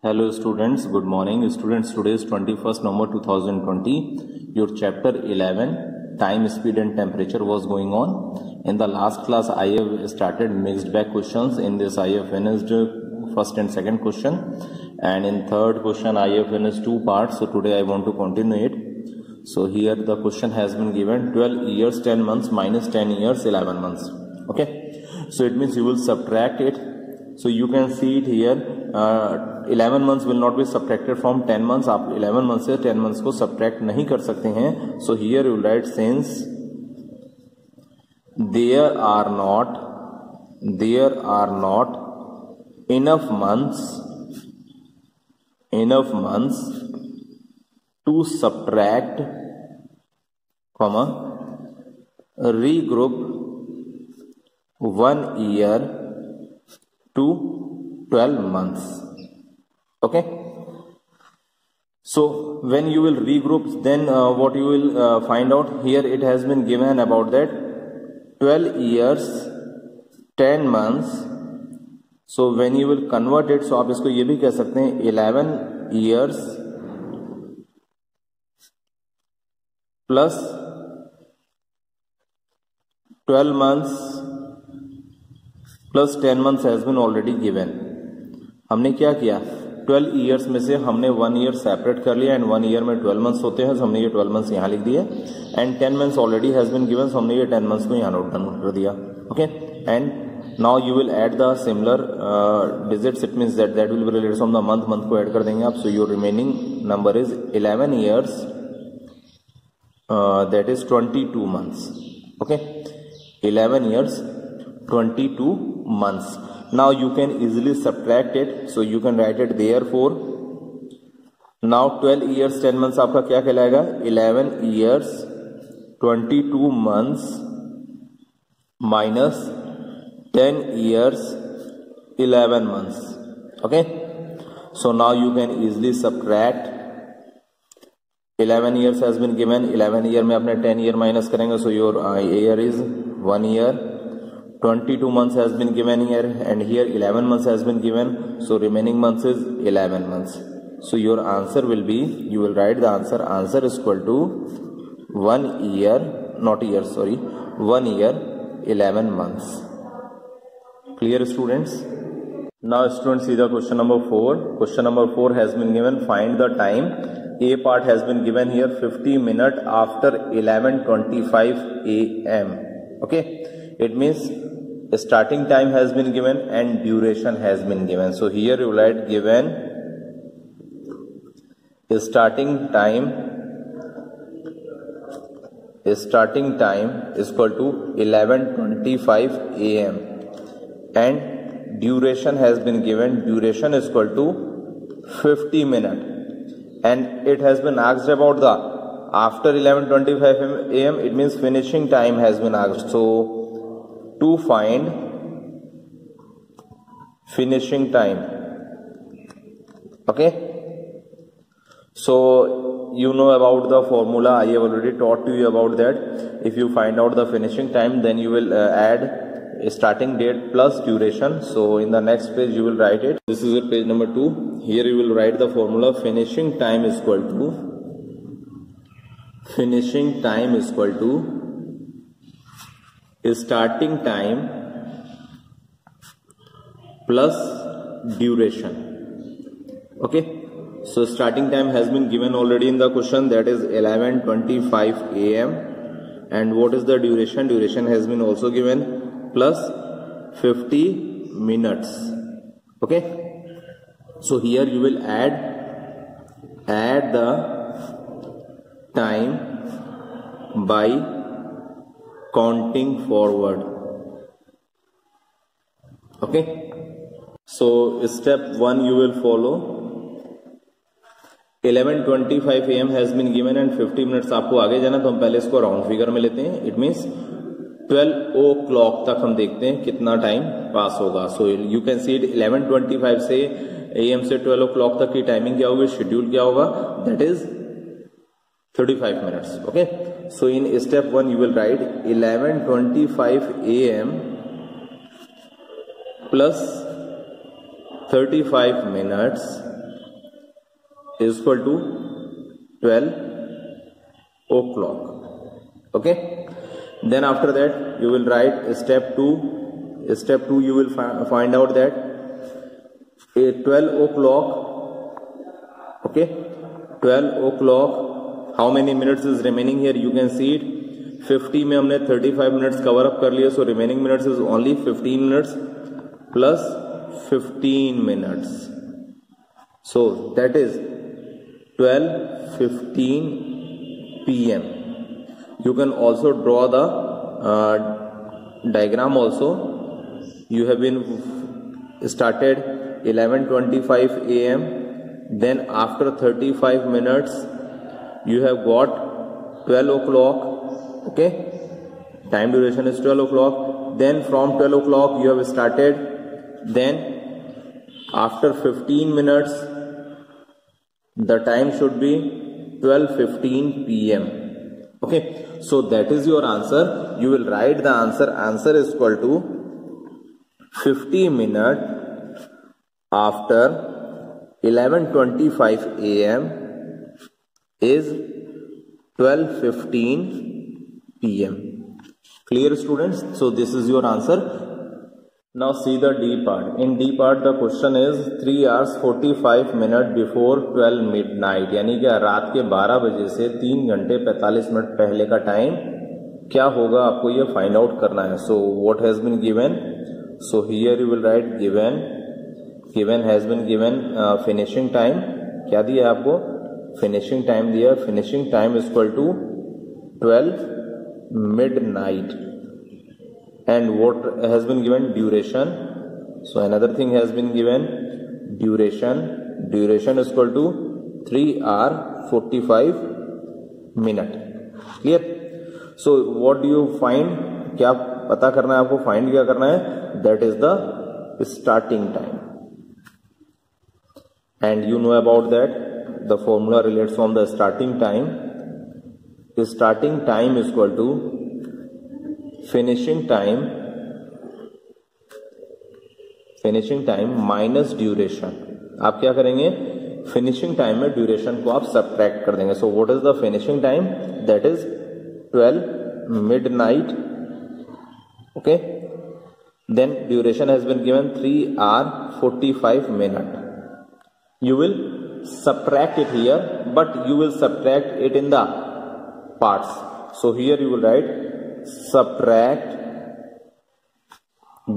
Hello students, good morning. Students, today is 21st November 2020. Your chapter 11, time, speed and temperature was going on. In the last class, I have started mixed bag questions. In this, I have finished first and second question. And in third question, I have finished two parts. So today I want to continue it. So here the question has been given 12 years, 10 months minus 10 years, 11 months. Okay. So it means you will subtract it. So you can see it here. 11 months will not be subtracted from 10 months. आप 11 months से 10 months को subtract नहीं कर सकते हैं. So here you will write since there are not enough months to subtract, regroup 1 year to 12 months. Okay. So when you will regroup, then what you will find out here, it has been given about that 12 years 10 months. So when you will convert it, so आप इसको ये भी कह सकते हैं 11 years plus 12 months plus 10 months has been already given. हमने क्या किया, 12 ईयर्स में से हमने 1 ईयर सेपरेट कर लिया एंड 1 ईयर में 12 मंथ्स होते हैं. तो हमने ये 12 मंथ्स यहाँ लिख दिए and 10 months already has been given. So हमने ये 10 मंथ्स को यहाँ नोट डाउन कर दिया. Okay. And now you will add the similar digits. It means that will be related from the month को ऐड कर देंगे आप. So your remaining number is 11 years, that is 22 months. Okay. 11 years 22 months. Now you can easily subtract it. So you can write it therefore. Now 12 years 10 months आपका क्या कहलाएगा, 11 years 22 months minus 10 years 11 months. Okay. So now you can easily subtract. 11 years has been given. 11 year में अपने 10 year minus करेंगे. So your year is 1 year. 22 months has been given here and here 11 months has been given. So remaining months is 11 months. So your answer will be, you will write the answer. Answer is equal to 1 year, not year, sorry, 1 year 11 months. Clear students? Now students, see the question number 4. Question number 4 has been given. Find the time. A part has been given here 50 minutes after 11:25 a.m. Okay. It means starting time has been given and duration has been given. So here you write given starting time is equal to 11:25 a.m. and duration has been given. Duration is equal to 50 minutes. And it has been asked about the after 11:25 a.m. It means finishing time has been asked. So to find finishing time. Okay. So you know about the formula. I have already taught to you about that. If you find out the finishing time, then you will add starting date plus duration. So in the next page you will write it. This is your page number 2. Here you will write the formula. Finishing time is equal to starting time plus duration. Okay. So starting time has been given already in the question, that is 11:25 a.m. and what is the duration? Duration has been also given plus 50 minutes. Okay. So here you will add the time by counting forward. Okay. So step 1 you will follow. 11:25 a.m. has been given and 50 minutes आपको आगे जाना. तो हम पहले इसको round figure में लेते हैं. इट मीन्स 12 o'clock तक हम देखते हैं कितना टाइम पास होगा. सो यू कैन सी इट 11:25 से AM से 12 o'clock तक की टाइमिंग क्या होगी, शेड्यूल क्या होगा, that is 35 minutes. Okay. So in step 1 you will write 11:25 AM plus 35 minutes is equal to 12 o'clock. Okay, then after that you will write step 2. Step 2 you will find out that 12 o'clock. Okay, 12 o'clock, how many minutes is remaining here? You can see it. 50 में हमने 35 minutes cover up कर लिया, so remaining minutes is only 15 minutes plus 15 minutes. So that is 12:15 p.m. You can also draw the diagram also. You have been started 11:25 a.m. Then after 35 minutes you have got 12 o'clock. Okay, time duration is 12 o'clock. Then from 12 o'clock you have started. Then after 15 minutes the time should be 12:15 p.m. Okay, so that is your answer. You will write the answer. Answer is equal to 50 minutes after 11:25 a.m. is 12:15 p.m. Clear, students? So this is your answer. Now see the D part. In D part the question is 3 hours 45 minutes before 12 midnight. यानी कि रात के 12 बजे से 3 घंटे 45 minute पहले का time क्या होगा, आपको ये फाइंड आउट करना है. So what has been given? So here you will write given has been given finishing time. क्या दिया आपको? फिनिशिंग टाइम दिया. Finishing time is equal to 12 midnight. And what has been given? Duration. So another thing has been given, duration. Duration is equal to 3 hour 45 minute. Clear? So what do you find? क्या पता करना है आपको? Find क्या करना है? That is the starting time. And you know about that. The formula relates from the starting time. Starting time is equal to finishing time minus duration. आप क्या करेंगे? फिनिशिंग टाइम में ड्यूरेशन को आप सब्ट्रैक्ट कर देंगे. So what is the finishing time? That is 12 midnight. Okay, then duration has been given 3 hour 45 minute. You will subtract it here, but you will subtract it in the parts. So here you will write subtract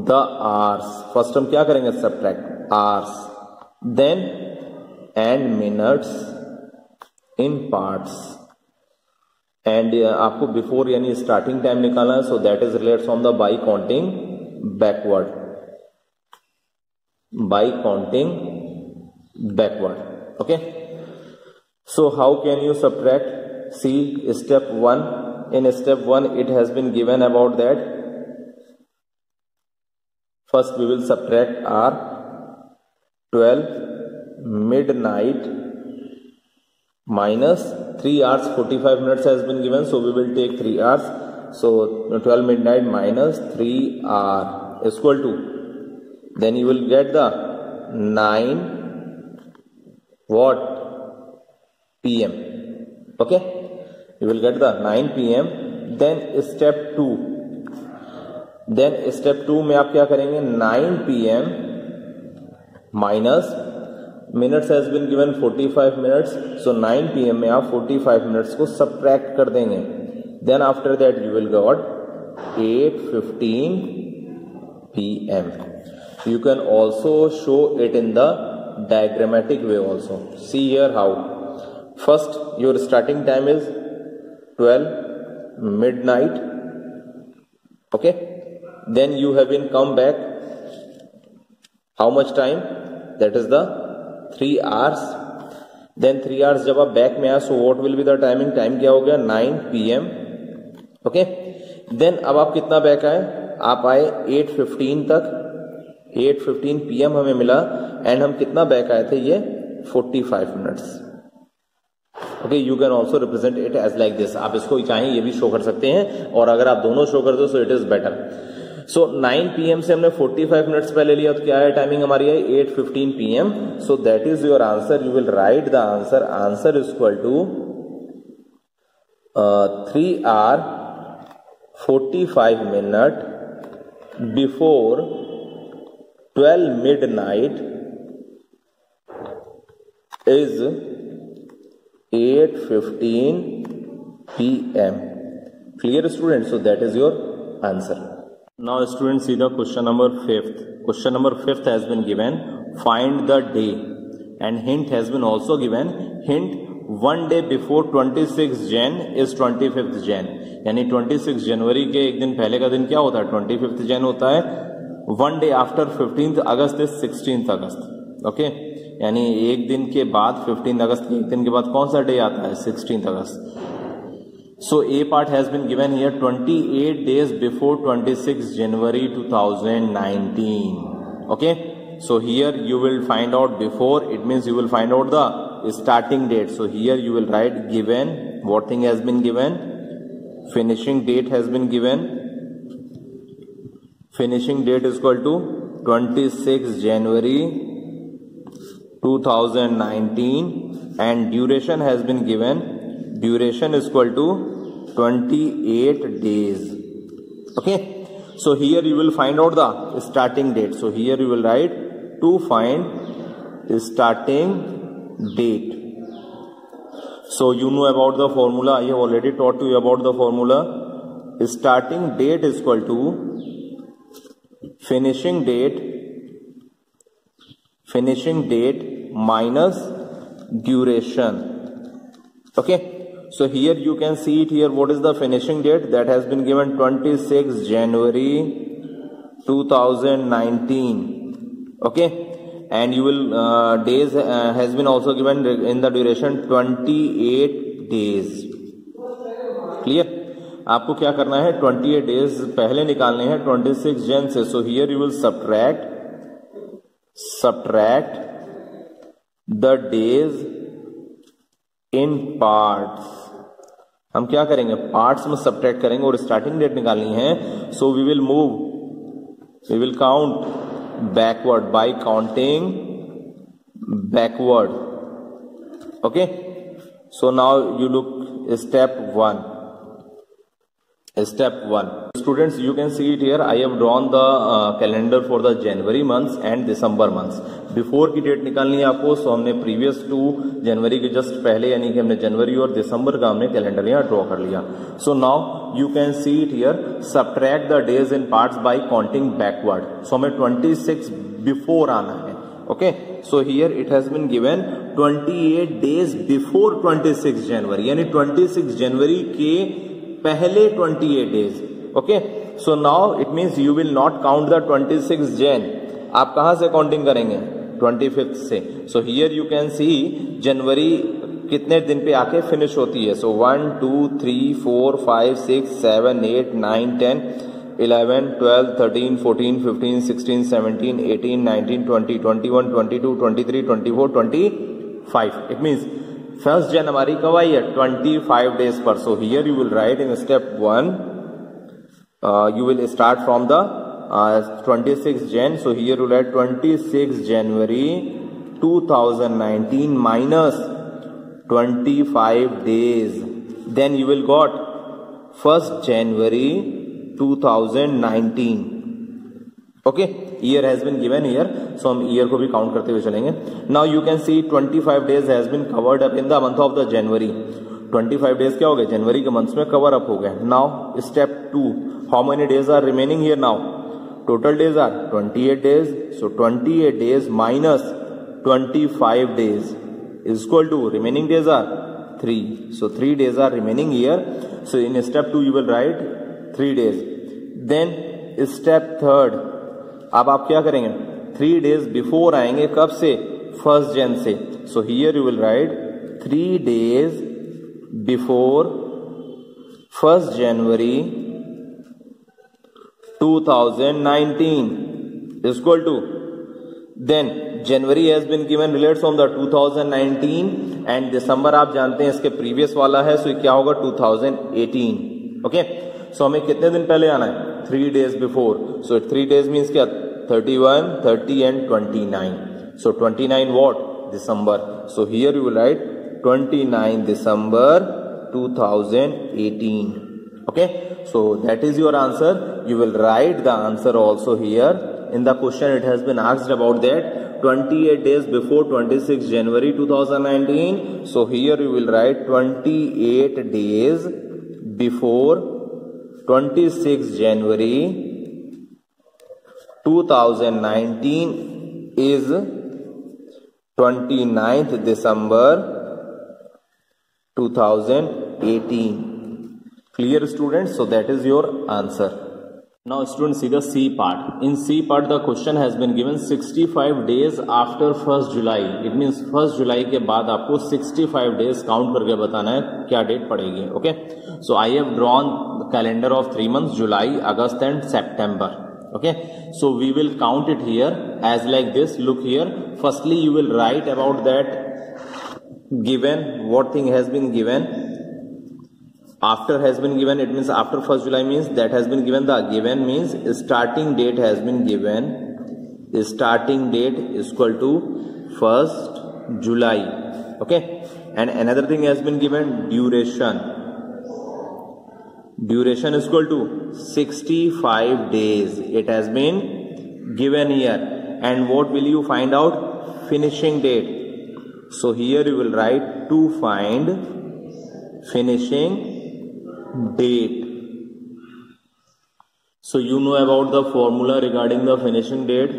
the hours. First हम क्या करेंगे? subtract hours, then and minutes in parts. And आपको before यानी starting time निकालना है. So that is related from the by counting backward. Okay. So how can you subtract? See step 1. In step 1 it has been given about that. First we will subtract our 12 midnight minus 3 hours 45 minutes has been given. So we will take 3 hours. So 12 midnight minus 3 hour is equal to, then you will get the 9 what? p.m. Okay, you will get the 9 p.m. Then step 2. Then step 2 में आप क्या करेंगे? 9 p.m. minus minutes has been given 45 minutes. So 9 p.m. में आप 45 minutes को subtract कर देंगे. Then after that you will got 8:15 p.m. You can also show it in the diagrammatic way also. See here how. First your starting time is 12 midnight. Okay, then you have been come back how much time? That is the 3 hours. Then 3 hours जब आप back में आए, so what will be the timing? Time क्या हो गया? 9 p.m. Okay, then अब आप कितना बैक आए? आप आए 8:15 तक. 8:15 p.m. हमें मिला. एंड हम कितना बैक आए थे? ये 45 minutes. Okay, you can also represent it as like this. आप इसको चाहें ये भी शो कर सकते हैं, और अगर आप दोनों शो कर दो so it is better. So 9 PM से हमने 45 मिनट्स पहले लिया, तो क्या है टाइमिंग हमारी है 8:15 PM. So that is your answer. You will write the answer. Answer is equal to 3 hours 45 minutes before 12 midnight is 8:15 PM. Clear students? So that is your answer. Now students, see the question number 5th. Question number 5th has been given. Find the day, and hint has been also given. Hint, one day before 26 Jan is 25th Jan. यानी 26 जनवरी के एक दिन पहले का दिन क्या होता है? 25th Jan होता है. One day after 15th August is 16th August. Okay, यानी एक दिन के बाद 15 अगस्त के एक दिन के बाद कौन सा डे आता है? 16th August. So A part has been given here 28 days before 26 January 2019. Okay. So here you will find out before, it means you will find out the starting date. So here you will write given, what thing has been given? Finishing date has been given. Finishing date is equal to 26 January 2019 and duration has been given. Duration is equal to 28 days. Okay. So here you will find out the starting date. So here you will write to find starting date. So you know about the formula. I have already taught you about the formula. Starting date is equal to finishing date minus duration. Okay. So here you can see it here. What is the finishing date? That has been given 26 January 2019. Okay. And you will days has been also given in the duration 28 days. Clear? आपको क्या करना है? 28 days पहले निकालने हैं 26 Jan से. So here you will subtract the days in parts. हम क्या करेंगे? पार्ट्स में सब्ट्रैक्ट करेंगे और स्टार्टिंग डेट निकालनी है. So we will count backward by counting backward. Okay. So now you look step 1. Step 1. Students, you can see it here. I have drawn the calendar for the January months and December months. Before की date निकालनी है आपको. सो हमने previous to जनवरी के just पहले यानी कि हमने जनवरी और दिसंबर का हमने कैलेंडर यहाँ ड्रॉ कर लिया. So now you can see it here. Subtract the days in parts by counting backward. So हमें 26 बिफोर आना है. Okay. So here it has been given 28 days before 26 January, यानी 26 जनवरी के पहले 28 days. Okay. So now it means you will not count the 26 Jan. आप कहां से काउंटिंग करेंगे? 25th से. So here you can see जनवरी कितने दिन पे आके फिनिश होती है. सो 1 2 3 4 5 6 7 8 9 10 11 12 13 14 15 16 17 18 19 20 21 22 23 24 25. इट मीन्स फर्स्ट जन हमारी कब आई है? 25 डेज पर. सो here you will right in step 1 you will start from the 26 Jan. So here you will write 26 January 2019 minus 25 days. Then you will got 1st January 2019. Okay. Year has been given here. So हम year को भी count करते हुए चलेंगे. Now you can see 25 days has been covered up in the month of the January. 25 days क्या हो गए? जनवरी के मंथ्स में कवर अप हो गए. Now step 2. How many days are remaining here now? Total days are 28 days. So 28 days minus 25 days is equal to remaining days are 3. So 3 days are remaining here. So in step 2 you will write 3 days. Then step 3. अब आप क्या करेंगे? 3 days before आएंगे. कब से? 1st Jan से. So here you will write 3 days before 1st January 2019 is equal to, then January has been given relates from the 2019 and December आप जानते हैं इसके प्रीवियस वाला है. सो क्या होगा? 2018. ओके. सो हमें कितने दिन पहले आना है? 3 days before. So 3 days means क्या, 31, 30 and 29. So 29 what? December. So here you will write 29 December 2018. Okay, so that is your answer. You will write the answer also here. In the question it has been asked about that 28 days before 26 January 2019. So here you will write 28 days before 26 January 2019 is 29th December 2018. Clear students? So that is your answer. Now students see the C part. In C part the question has been given 65 days after 1st July. It means 1st July के बाद आपको 65 days count करके बताना है क्या date पड़ेगी. Okay, so I have drawn the calendar of 3 months, July, August and September. Okay, so we will count it here as like this. Look here, firstly you will write about that given, what thing has been given. After has been given, it means after 1st July means that has been given. The given means starting date has been given. Starting date is equal to 1st July. Okay, and another thing has been given, duration. Duration is equal to 65 days. It has been given here. And what will you find out? Finishing date. So here you will write to find finishing date. So you know about the formula regarding the finishing date.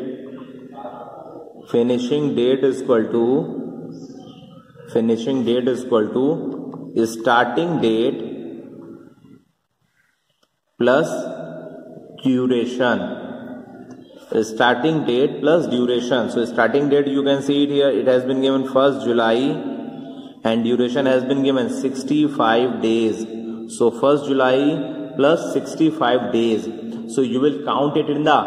Finishing date is equal to starting date plus duration. Starting date plus duration. So starting date you can see it here. It has been given 1st July and duration has been given 65 days. So 1st July plus 65 days. So you will count it in the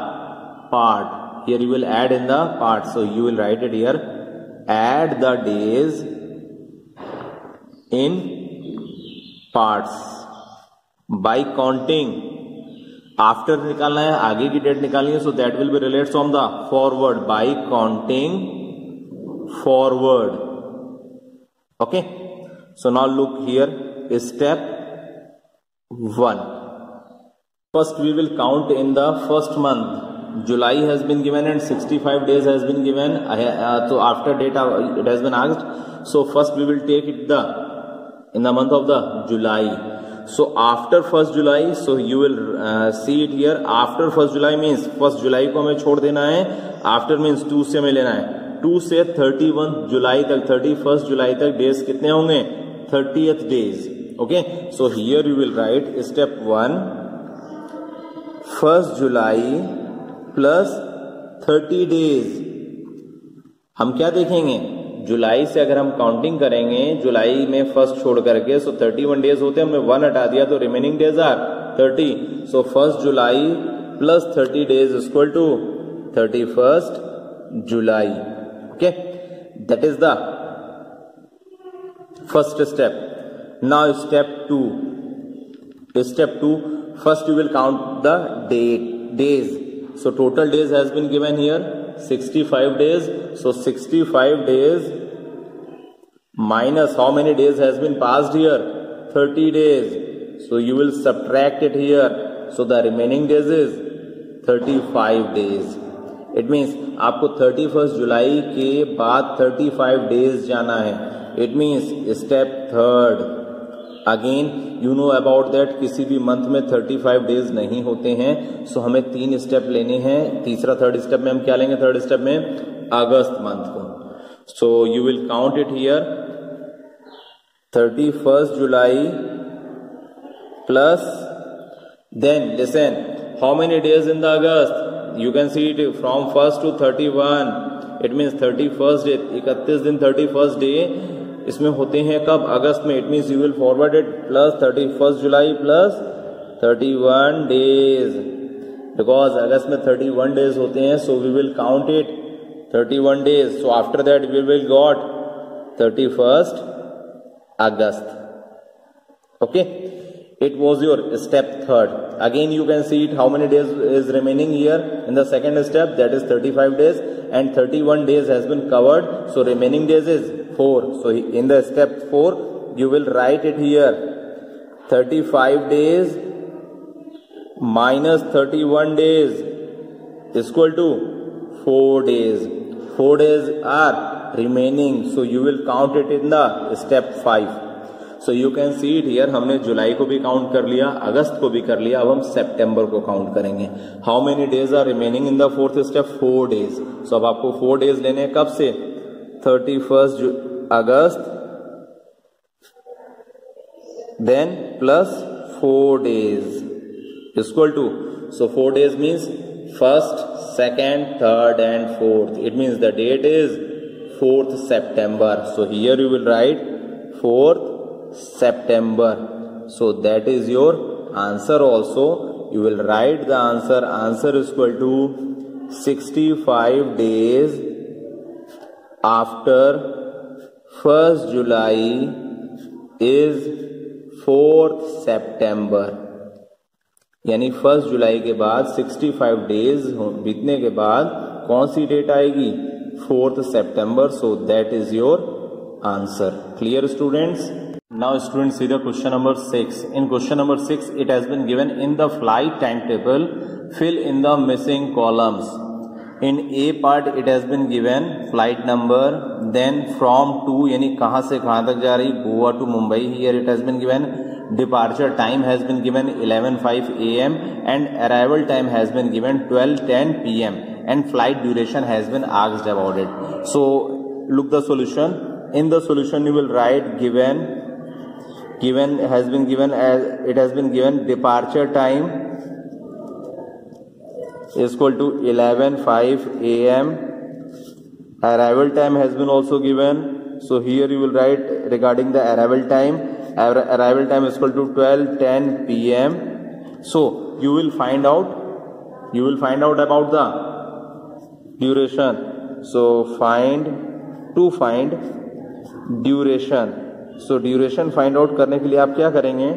part. Here you will add in the part. So you will write it here. Add the days in parts by counting. After निकालना है, आगे की date निकालनी है. So that will be related from the forward by counting forward. Okay. So now look here. Step 1. First we will count in the first month. July has been given and 65 days has been given. So after data it has been asked. So first we will take it in the month of the July. So after 1st July, so you will see it here. After 1st July means 1st July को हमें छोड़ देना है. After means 2 से हमें लेना है. 2 से 31 जुलाई तक, 31st जुलाई तक डेज कितने होंगे? 30th days. Okay, so here you will write step 1, 1st July plus 30 days. हम क्या देखेंगे? जुलाई से अगर हम काउंटिंग करेंगे, जुलाई में फर्स्ट छोड़ करके, सो 31 डेज होते हैं, हमने 1 हटा दिया तो remaining days are 30. So 1st July plus 30 days is equal to 31st July. Okay, that is the first step. Now step 2. Step 2, first you will count the days. So total days has been given here 65 days. So 65 days minus how many days has been passed here? 30 days. So you will subtract it here. So the remaining days is 35 days. It means आपको 31st जुलाई के बाद 35 days जाना है. It means step 3rd. Again you know about that, किसी भी month में 35 days नहीं होते हैं. सो हमें 3 स्टेप लेने हैं. तीसरा 3rd स्टेप में हम क्या लेंगे? 3rd स्टेप में अगस्त मंथ को. So you will count it here 31st July plus then listen how many days in the August. You can see it from 1st to 31. It means 31st day, 31 दिन 31st day इसमें होते हैं कब? अगस्त में. It means you will forward it plus 31st July plus 31 days, because अगस्त में 31 days होते हैं. So we will count it 31 days. So after that we will got 31st August. Okay, It was your step third. Again you can see it, how many days is remaining here in the second step, that is 35 days, and 31 days has been covered, so remaining days is 4. So in the step 4 you will write it here, 35 days minus 31 days is equal to 4 days. 4 days are remaining, so you will count it in the step 5. So you can see it here, हमने जुलाई को भी count कर लिया, अगस्त को भी कर लिया, अब हम सितंबर को काउंट करेंगे. How many days are remaining in the fourth step, 4 days. So अब आपको 4 डेज लेने हैं, कब से, 31 August then plus 4 days equal to, so 4 days means first, second, third and fourth. It means the date is 4th September. So here you will write 4th September. So that is your answer also. You will write the answer. Answer is equal to 65 days after 1st July is 4th September. यानी 1st जुलाई के बाद 65 days बीतने के बाद कौन सी date आएगी, 4th September. So that is your answer. Clear students? Now students see the question number 6. In question number 6 it has been given in the flight timetable, fill in the missing columns. In A part it has been given flight number, then from to यानी कहाँ से कहाँ तक जा रही, Goa to Mumbai. Here it has been given departure time has been given 11:05 AM and arrival time has been given 12:10 PM and flight duration has been asked about it. So look the solution. In the solution you will write given has been given as it has been given departure time is equal to 11:05 AM. Arrival time has been also given. So here you will write regarding the arrival time. Arrival time is equal to 12:10 PM. So you will find out about the duration. So find duration. So duration find out करने के लिए आप क्या करेंगे,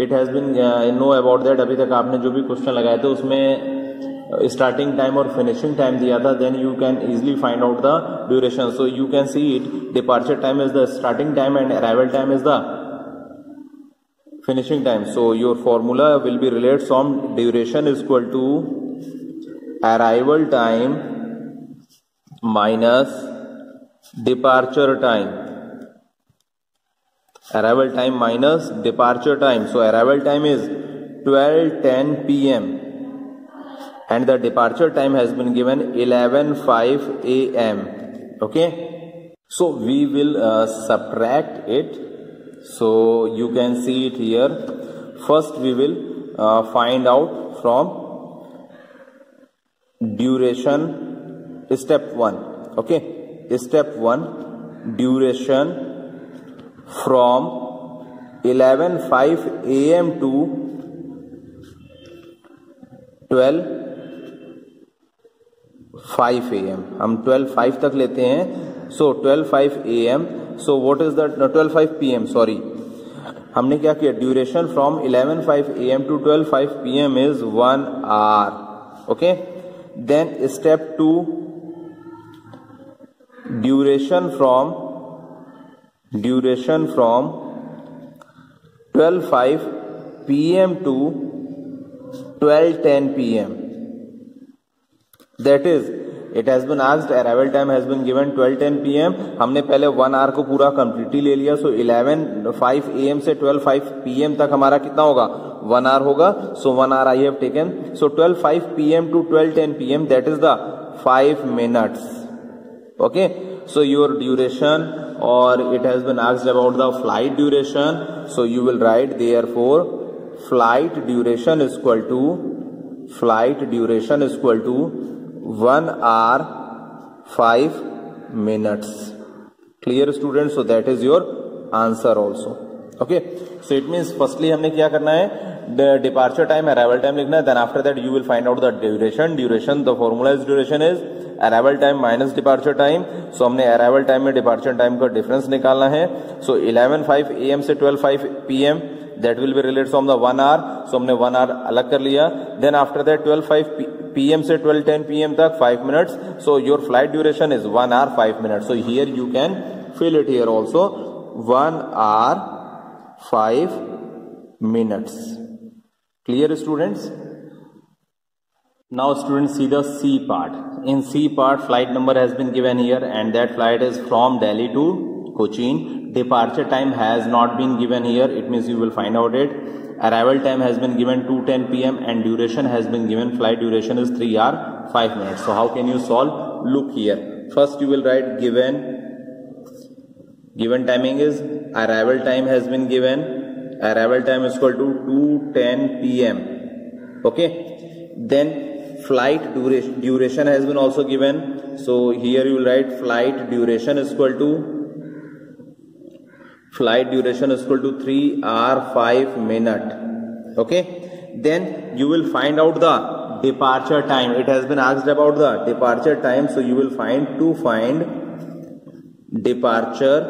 it has been know about that. अभी तक आपने जो भी क्वेश्चन लगाए थे उसमें स्टार्टिंग टाइम और फिनिशिंग टाइम दिया था, then you can easily find out the duration. So you can see it, departure time is the starting time and arrival time is the finishing time. So your formula will be related from duration is equal to arrival time minus departure time. Arrival time minus departure time. So arrival time is 12:10 PM and the departure time has been given 11:05 AM. Okay, so we will subtract it. So you can see it here. First we will find out from duration, step 1. Okay, step 1, duration from 11:05 AM to 12:05 AM. हम 12:05 तक लेते हैं. So 12:05 AM. So what is the 12:05 PM? Sorry, हमने क्या किया, duration from 11:05 AM to 12:05 PM is 1 hour. Okay, then step 2, duration from 12:05 PM to 12:10 PM. That is, it has been asked, arrival time has been given 12:10 PM. हमने पहले 1 hour को पूरा completely ले लिया. सो 11:05 AM से 12:05 PM तक हमारा कितना होगा, 1 hour होगा. सो 1 hour I have taken. So 12:05 PM to 12:10 PM, that is the 5 minutes. Okay, so your duration, or it has been asked about the flight duration. So you will write therefore flight duration is equal to 1 hour 5 minutes. Clear students? So that is your answer also. Okay, so it means firstly हमने क्या करना है, departure time arrival time लिखना है, then after that you will find out the duration, the formula is duration is arrival time minus departure time. So हमने arrival time में departure time का difference निकालना है। सो 11:05 AM से 12:05 PM that will be related from the 1 hour. So हमने 1 our अलग कर लिया। देन आफ्टर दैट 12:05 PM से 12:10 PM तक 5 minutes. So your flight duration is 1 hour 5 minutes. So here you can fill it here also 1 hour 5 minutes. Clear students? Now students see the C part. In C part flight number has been given here and that flight is from Delhi to Cochin. Departure time has not been given here, it means you will find out it. Arrival time has been given 2:10 PM and duration has been given, flight duration is 3 hours 5 minutes. So how can you solve? Look here, first you will write given timing is arrival time has been given, arrival time is equal to 2:10 PM. Okay, then flight duration has been also given. So here you will write flight duration is equal to 3 hours 5 minutes. Okay, then you will find out the departure time. It has been asked about the departure time, so you will find departure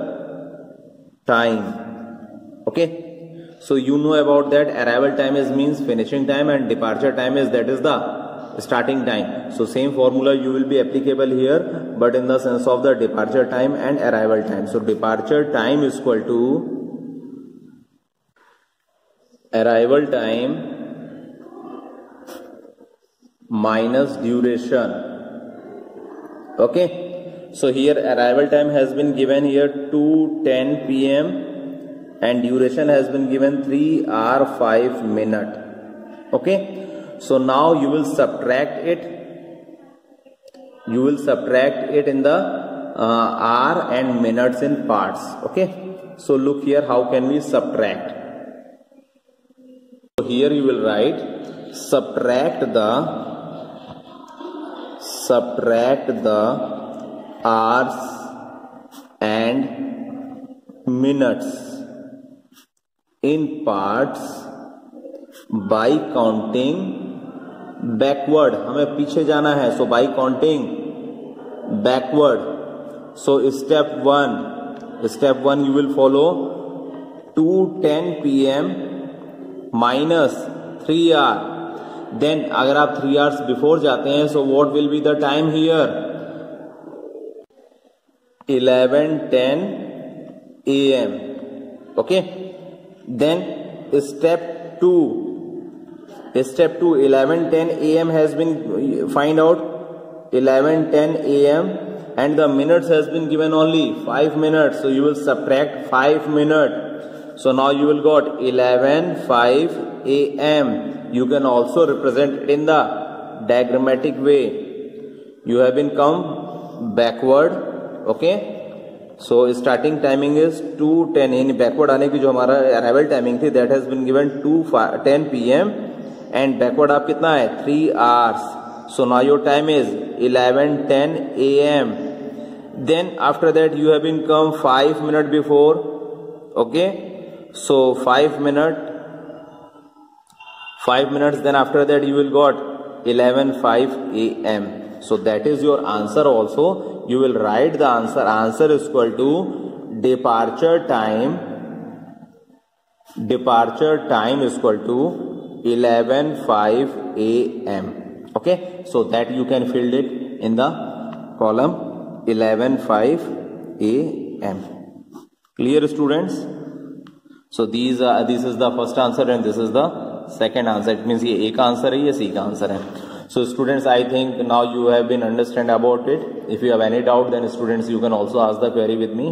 time. Okay, so you know about that arrival time is means finishing time and departure time is that is the starting time. So same formula you will be applicable here, but in the sense of the departure time and arrival time. So departure time is equal to arrival time minus duration. Okay, so here arrival time has been given here 2:10 PM and duration has been given 3 hours 5 minutes. Okay, so now you will subtract it. In the hour and minutes in parts. Okay, so look here, how can we subtract? So here you will write subtract the hours and minutes in parts by counting backward. हमें पीछे जाना है, so by counting backward. So step one you will follow 2:10 PM minus 3 hours. Then अगर आप 3 hours before जाते हैं, so what will be the time here? 11:10 AM. Okay, then step 2 11:10 AM has been find out 11:10 AM and the minutes has been given only 5 minutes, so you will subtract 5 minutes. So now you will got 11:05 AM. You can also represent it in the diagrammatic way. You have been come backward. Okay, so starting timing is 2:10. यानी backward आने की जो हमारा arrival timing थी that has been given 2:10 PM and backward आप कितना है 3 hours. So now your time is 11:10 AM. Then after that you have been come 5 minutes before. Okay, so 5 minutes. Then after that you will got 11:05 AM. So that is your answer. Also you will write the answer. Answer is equal to departure time is equal to 11:05 AM. Okay, so that you can fill it in the column 11:05 AM. Clear students? So this is the first answer and this is the second answer. It means ये A का answer है, ये C का answer है. So students, I think now you have been understand about it. If you have any doubt, then students you can also ask the query with me.